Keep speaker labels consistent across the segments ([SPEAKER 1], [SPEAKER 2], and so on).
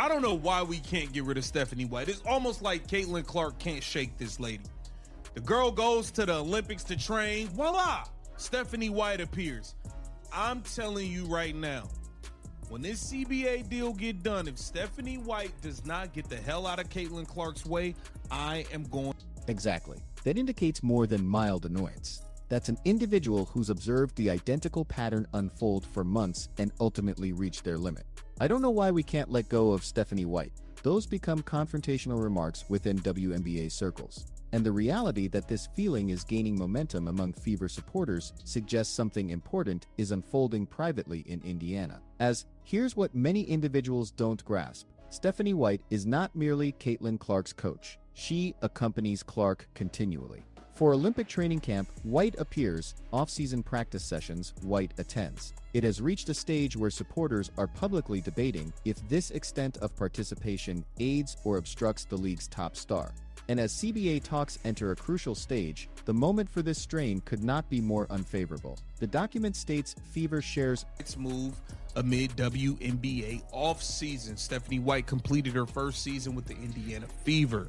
[SPEAKER 1] I don't know why we can't get rid of Stephanie White. It's almost like Caitlin Clark can't shake this lady. The girl goes to the Olympics to train. Voila! Stephanie White appears. I'm telling you right now, when this CBA deal get done, if Stephanie White does not get the hell out of Caitlin Clark's way, I am going.
[SPEAKER 2] Exactly. That indicates more than mild annoyance. That's an individual who's observed the identical pattern unfold for months and ultimately reached their limit. I don't know why we can't let go of Stephanie White. Those become confrontational remarks within WNBA circles. And the reality that this feeling is gaining momentum among Fever supporters suggests something important is unfolding privately in Indiana. As, here's what many individuals don't grasp. Stephanie White is not merely Caitlin Clark's coach. She accompanies Clark continually. For Olympic training camp, White appears. Off-season practice sessions, White attends. It has reached a stage where supporters are publicly debating if this extent of participation aids or obstructs the league's top star. And as CBA talks enter a crucial stage, the moment for this strain could not be more unfavorable. The document states Fever shares
[SPEAKER 1] its move amid WNBA off-season. Stephanie White completed her first season with the Indiana Fever.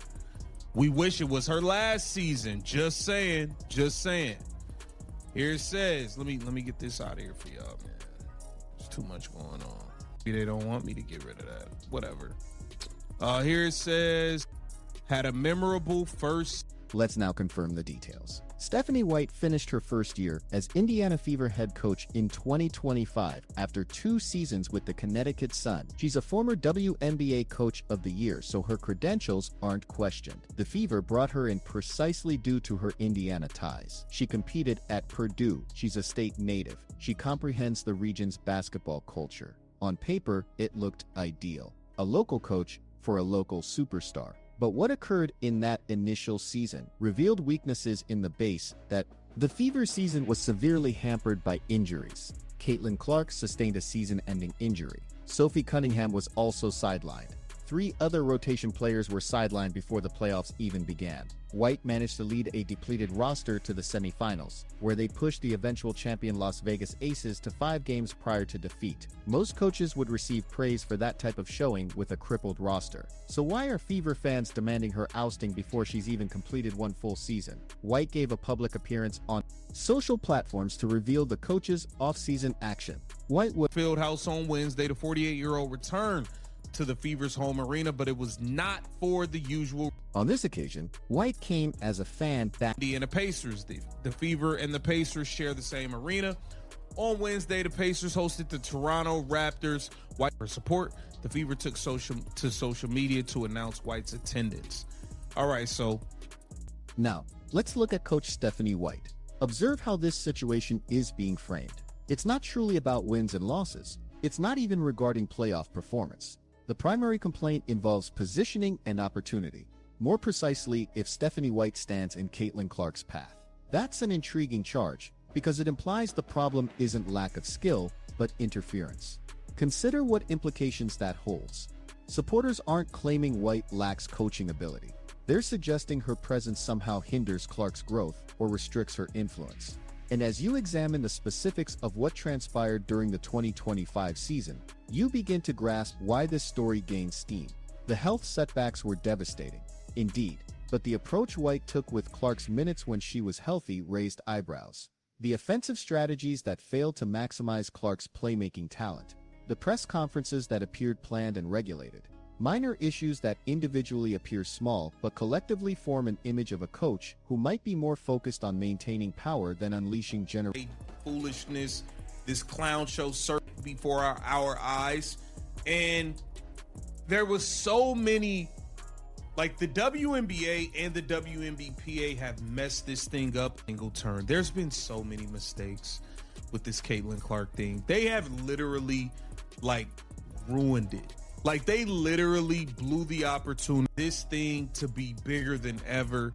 [SPEAKER 1] We wish it was her last season. Just saying. Just saying. Here it says, let me get this out of here for y'all, man. There's too much going on. They don't want me to get rid of that. Whatever. Here it says, had a memorable first.
[SPEAKER 2] Let's now confirm the details. Stephanie White finished her first year as Indiana Fever head coach in 2025 after 2 seasons with the Connecticut Sun. She's a former WNBA Coach of the Year, so her credentials aren't questioned. The Fever brought her in precisely due to her Indiana ties. She competed at Purdue. She's a state native. She comprehends the region's basketball culture. On paper, it looked ideal. A local coach for a local superstar. But what occurred in that initial season revealed weaknesses in the base that the Fever season was severely hampered by injuries. Caitlin Clark sustained a season-ending injury. Sophie Cunningham was also sidelined. 3 other rotation players were sidelined before the playoffs even began. White managed to lead a depleted roster to the semifinals, where they pushed the eventual champion Las Vegas Aces to 5 games prior to defeat. Most coaches would receive praise for that type of showing with a crippled roster. So why are Fever fans demanding her ousting before she's even completed 1 full season? White gave a public appearance on social platforms to reveal the coach's off-season action. White would
[SPEAKER 1] Fieldhouse on Wednesday, the 48-year-old returned to the Fever's home arena, but it was not for the usual.
[SPEAKER 2] On this occasion, White came as a fan back.
[SPEAKER 1] Indiana Pacers. The Fever and the Pacers share the same arena. On Wednesday, the Pacers hosted the Toronto Raptors. White for support. The Fever took social media to announce White's attendance. All right, so
[SPEAKER 2] now let's look at Coach Stephanie White. Observe how this situation is being framed. It's not truly about wins and losses. It's not even regarding playoff performance. The primary complaint involves positioning and opportunity. More precisely, if Stephanie White stands in Caitlin Clark's path. That's an intriguing charge, because it implies the problem isn't lack of skill, but interference. Consider what implications that holds. Supporters aren't claiming White lacks coaching ability. They're suggesting her presence somehow hinders Clark's growth or restricts her influence. And as you examine the specifics of what transpired during the 2025 season, you begin to grasp why this story gained steam. The health setbacks were devastating, indeed, but the approach White took with Clark's minutes when she was healthy raised eyebrows. The offensive strategies that failed to maximize Clark's playmaking talent, the press conferences that appeared planned and regulated, minor issues that individually appear small but collectively form an image of a coach who might be more focused on maintaining power than unleashing
[SPEAKER 1] foolishness. This clown show served before our eyes, and there was so many, like the WNBA and the WNBPA have messed this thing up single turn. There's been so many mistakes with this Caitlin Clark thing. They have literally ruined it. Like, they literally blew the opportunity, this thing to be bigger than ever.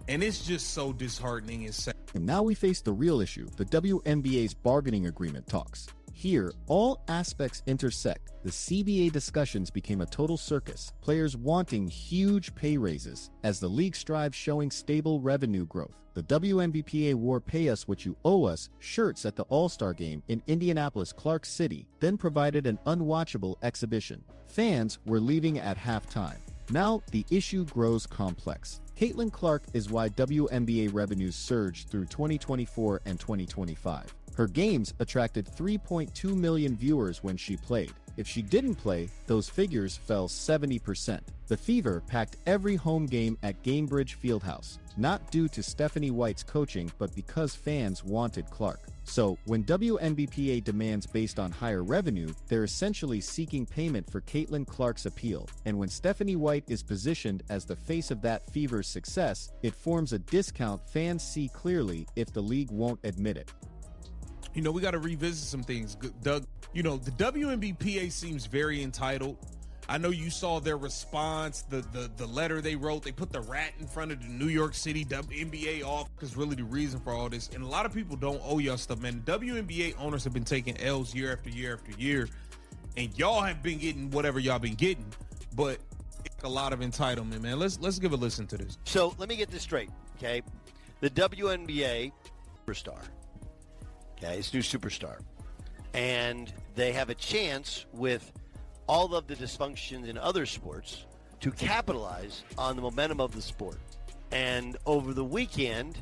[SPEAKER 1] And it's just so disheartening and sad.
[SPEAKER 2] And now we face the real issue, the WNBA's bargaining agreement talks. Here, all aspects intersect. The CBA discussions became a total circus, players wanting huge pay raises, as the league strives showing stable revenue growth. The WNBPA wore "Pay Us What You Owe Us" shirts at the All-Star Game in Indianapolis Clark City, then provided an unwatchable exhibition. Fans were leaving at halftime. Now, the issue grows complex. Caitlin Clark is why WNBA revenues surged through 2024 and 2025. Her games attracted 3.2 million viewers when she played. If she didn't play, those figures fell 70%. The Fever packed every home game at Gainbridge Fieldhouse, not due to Stephanie White's coaching, but because fans wanted Clark. So, when WNBPA demands based on higher revenue, they're essentially seeking payment for Caitlin Clark's appeal. And when Stephanie White is positioned as the face of that Fever's success, it forms a discount fans see clearly if the league won't admit it.
[SPEAKER 1] You know, we got to revisit some things, Doug. You know, the WNBPA seems very entitled. I know you saw their response, the letter they wrote. They put the rat in front of the New York City WNBA office is really the reason for all this. And a lot of people don't owe y'all stuff, man. WNBA owners have been taking L's year after year after year, and y'all have been getting whatever y'all been getting, but a lot of entitlement, man. Let's give a listen to this.
[SPEAKER 3] So let me get this straight, okay? The WNBA superstar, okay, it's new superstar, and they have a chance with all of the dysfunctions in other sports to capitalize on the momentum of the sport. And over the weekend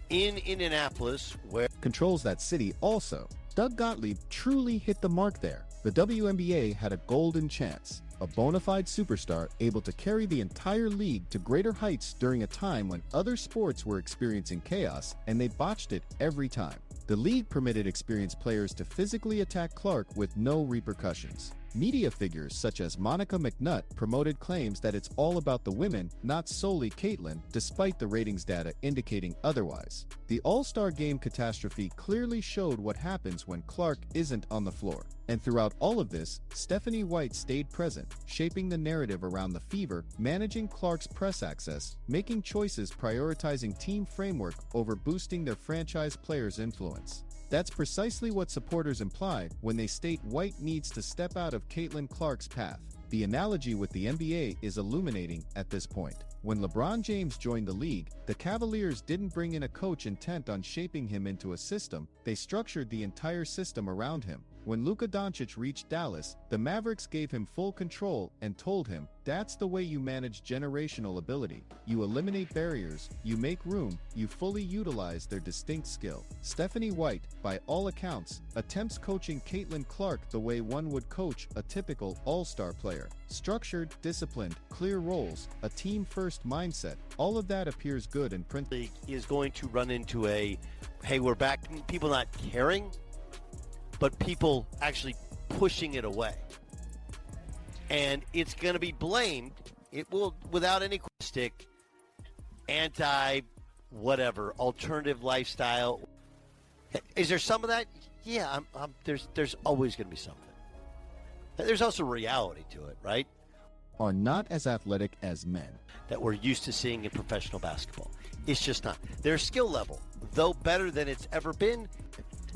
[SPEAKER 3] in Indianapolis, where
[SPEAKER 2] controls that city also, Doug Gottlieb truly hit the mark there. The WNBA had a golden chance, a bona fide superstar able to carry the entire league to greater heights during a time when other sports were experiencing chaos, and they botched it every time. The league permitted experienced players to physically attack Clark with no repercussions. Media figures such as Monica McNutt promoted claims that it's all about the women, not solely Caitlin, despite the ratings data indicating otherwise. The All-Star Game catastrophe clearly showed what happens when Clark isn't on the floor. And throughout all of this, Stephanie White stayed present, shaping the narrative around the Fever, managing Clark's press access, making choices prioritizing team framework over boosting their franchise players' influence. That's precisely what supporters imply when they state White needs to step out of Caitlin Clark's path. The analogy with the NBA is illuminating at this point. When LeBron James joined the league, the Cavaliers didn't bring in a coach intent on shaping him into a system, they structured the entire system around him. When Luka Doncic reached Dallas, the Mavericks gave him full control and told him, that's the way you manage generational ability. You eliminate barriers, you make room, you fully utilize their distinct skill. Stephanie White, by all accounts, attempts coaching Caitlin Clark the way one would coach a typical all-star player. Structured, disciplined, clear roles, a team-first mindset, all of that appears good in print.
[SPEAKER 3] is going to run into a, hey, we're back, people not caring, but people actually pushing it away. And it's going to be blamed, it will, without any stick, anti-whatever, alternative lifestyle. Is there some of that? Yeah, there's always going to be something. There's also reality to it, right?
[SPEAKER 2] Are not as athletic as men.
[SPEAKER 3] That we're used to seeing in professional basketball. It's just not. Their skill level, though better than it's ever been,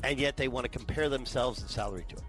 [SPEAKER 3] and yet they want to compare themselves in salary to it.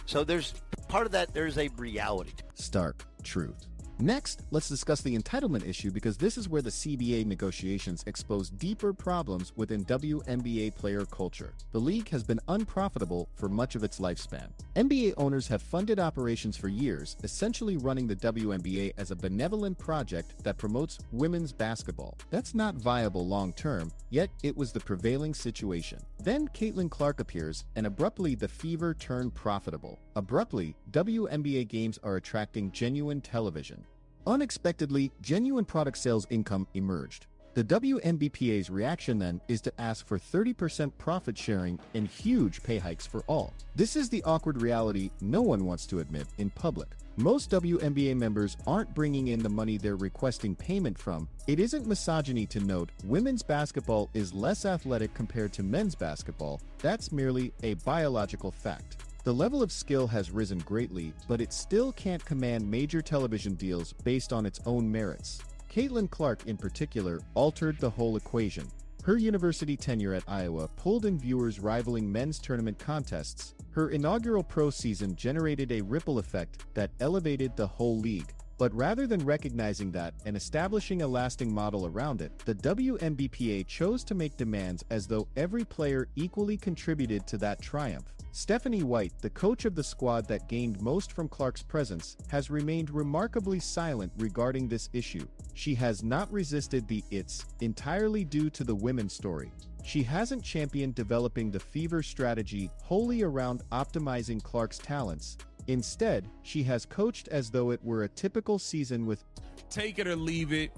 [SPEAKER 3] So there's part of that, there's a reality to it.
[SPEAKER 2] Stark truth. Next, let's discuss the entitlement issue because this is where the CBA negotiations expose deeper problems within WNBA player culture. The league has been unprofitable for much of its lifespan. NBA owners have funded operations for years, essentially running the WNBA as a benevolent project that promotes women's basketball. That's not viable long-term, yet it was the prevailing situation. Then Caitlin Clark appears, and abruptly the Fever turned profitable. Abruptly, WNBA games are attracting genuine television. Unexpectedly, genuine product sales income emerged. The WNBPA's reaction then is to ask for 30% profit sharing and huge pay hikes for all. This is the awkward reality no one wants to admit in public. Most WNBA members aren't bringing in the money they're requesting payment from. It isn't misogyny to note women's basketball is less athletic compared to men's basketball. That's merely a biological fact. The level of skill has risen greatly, but it still can't command major television deals based on its own merits. Caitlin Clark in particular altered the whole equation. Her university tenure at Iowa pulled in viewers rivaling men's tournament contests. Her inaugural pro season generated a ripple effect that elevated the whole league. But rather than recognizing that and establishing a lasting model around it, the WNBPA chose to make demands as though every player equally contributed to that triumph. Stephanie White, the coach of the squad that gained most from Clark's presence, has remained remarkably silent regarding this issue. She has not resisted the "it's entirely due to the women" story. She hasn't championed developing the Fever strategy wholly around optimizing Clark's talents. Instead, she has coached as though it were a typical season with
[SPEAKER 1] take it or leave it.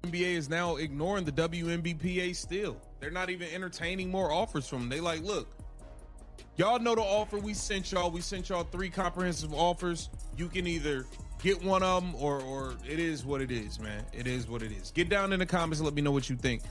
[SPEAKER 1] NBA is now ignoring the WNBPA still. They're not even entertaining more offers from them. They like, look, y'all know the offer we sent y'all. We sent y'all 3 comprehensive offers. You can either get one of them or it is what it is, man. It is what it is. Get down in the comments and let me know what you think.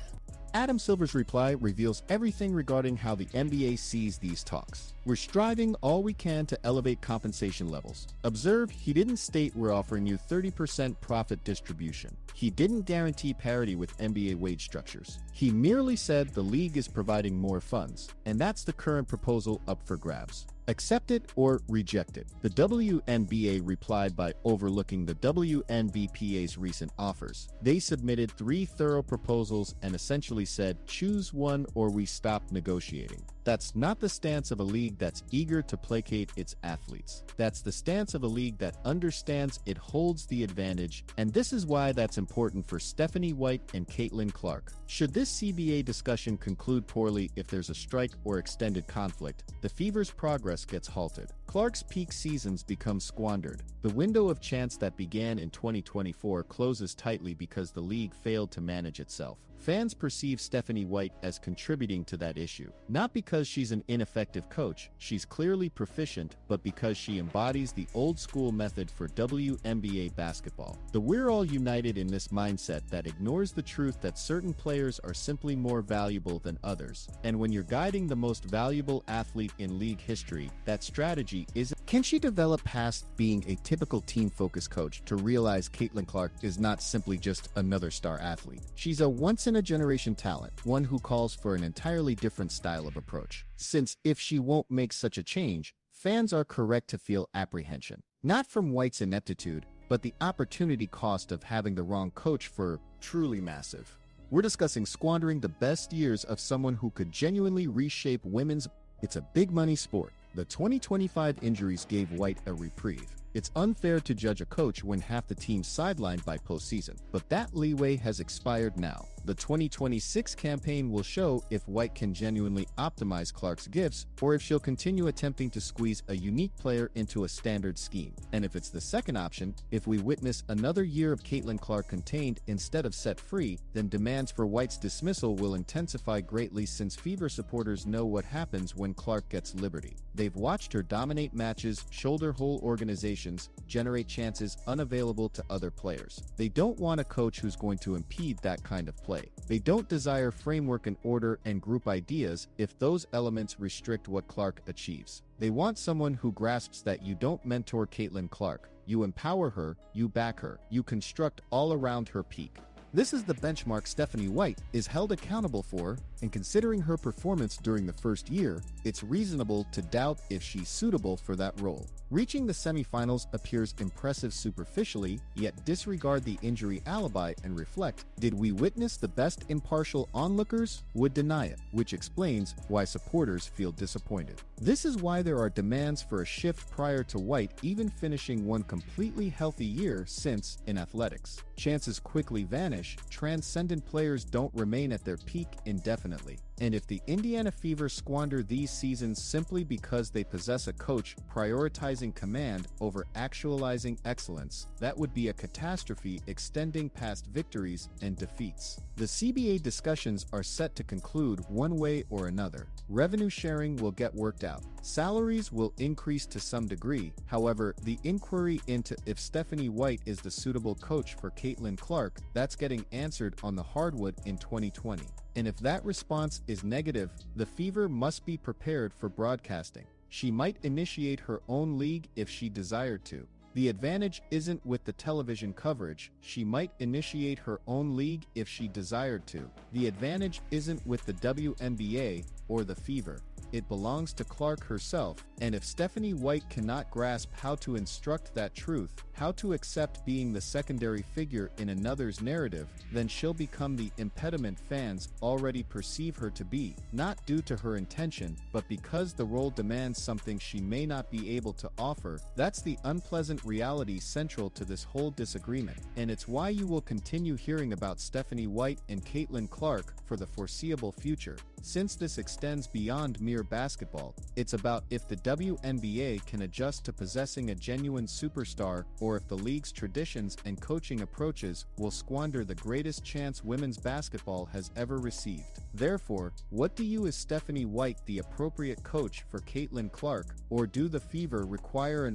[SPEAKER 2] Adam Silver's reply reveals everything regarding how the NBA sees these talks. We're striving all we can to elevate compensation levels. Observe, he didn't state we're offering you 30% profit distribution. He didn't guarantee parity with NBA wage structures. He merely said the league is providing more funds, and that's the current proposal up for grabs. Accept it or reject it. The WNBA replied by overlooking the WNBPA's recent offers. They submitted 3 thorough proposals and essentially said, choose one or we stop negotiating. That's not the stance of a league that's eager to placate its athletes. That's the stance of a league that understands it holds the advantage, and this is why that's important for Stephanie White and Caitlin Clark. Should this CBA discussion conclude poorly if there's a strike or extended conflict, the Fever's progress gets halted. Clark's peak seasons become squandered. The window of chance that began in 2024 closes tightly because the league failed to manage itself. Fans perceive Stephanie White as contributing to that issue. Not because she's an ineffective coach, she's clearly proficient, but because she embodies the old-school method for WNBA basketball. The "we're all united" in this mindset that ignores the truth that certain players are simply more valuable than others. And when you're guiding the most valuable athlete in league history, that strategy isn't. Can she develop past being a typical team-focused coach to realize Caitlin Clark is not simply just another star athlete? She's a once-in-a-generation talent, one who calls for an entirely different style of approach. Since if she won't make such a change, fans are correct to feel apprehension. Not from White's ineptitude, but the opportunity cost of having the wrong coach for truly massive. We're discussing squandering the best years of someone who could genuinely reshape women's. It's a big-money sport. The 2025 injuries gave White a reprieve. It's unfair to judge a coach when half the team's sidelined by postseason, but that leeway has expired now. The 2026 campaign will show if White can genuinely optimize Clark's gifts, or if she'll continue attempting to squeeze a unique player into a standard scheme. And if it's the second option, if we witness another year of Caitlin Clark contained instead of set free, then demands for White's dismissal will intensify greatly, since Fever supporters know what happens when Clark gets liberty. They've watched her dominate matches, shoulder whole organizations, generate chances unavailable to other players. They don't want a coach who's going to impede that kind of play. They don't desire framework and order and group ideas if those elements restrict what Clark achieves. They want someone who grasps that you don't mentor Caitlin Clark, you empower her, you back her, you construct all around her peak. This is the benchmark Stephanie White is held accountable for, and considering her performance during the first year, it's reasonable to doubt if she's suitable for that role. Reaching the semifinals appears impressive superficially, yet disregard the injury alibi and reflect, did we witness the best? Impartial onlookers would deny it, which explains why supporters feel disappointed. This is why there are demands for a shift prior to White even finishing one completely healthy year, since, in athletics, chances quickly vanish, transcendent players don't remain at their peak indefinitely. And if the Indiana Fever squander these seasons simply because they possess a coach prioritizing command over actualizing excellence, that would be a catastrophe extending past victories and defeats. The CBA discussions are set to conclude one way or another. Revenue sharing will get worked out. Salaries will increase to some degree. However, the inquiry into if Stephanie White is the suitable coach for Caitlin Clark, that's getting answered on the hardwood in 2020. And if that response is negative, the Fever must be prepared for broadcasting. She might initiate her own league if she desired to. The advantage isn't with the television coverage, she might initiate her own league if she desired to. The advantage isn't with the WNBA or the Fever. It belongs to Clark herself, and if Stephanie White cannot grasp how to instruct that truth, how to accept being the secondary figure in another's narrative, then she'll become the impediment fans already perceive her to be, not due to her intention, but because the role demands something she may not be able to offer. That's the unpleasant reality central to this whole disagreement, and it's why you will continue hearing about Stephanie White and Caitlin Clark for the foreseeable future. Since this extends beyond mere basketball, it's about if the WNBA can adjust to possessing a genuine superstar, or if the league's traditions and coaching approaches will squander the greatest chance women's basketball has ever received. Therefore, what do you, is Stephanie White the appropriate coach for Caitlin Clark, or do the Fever require an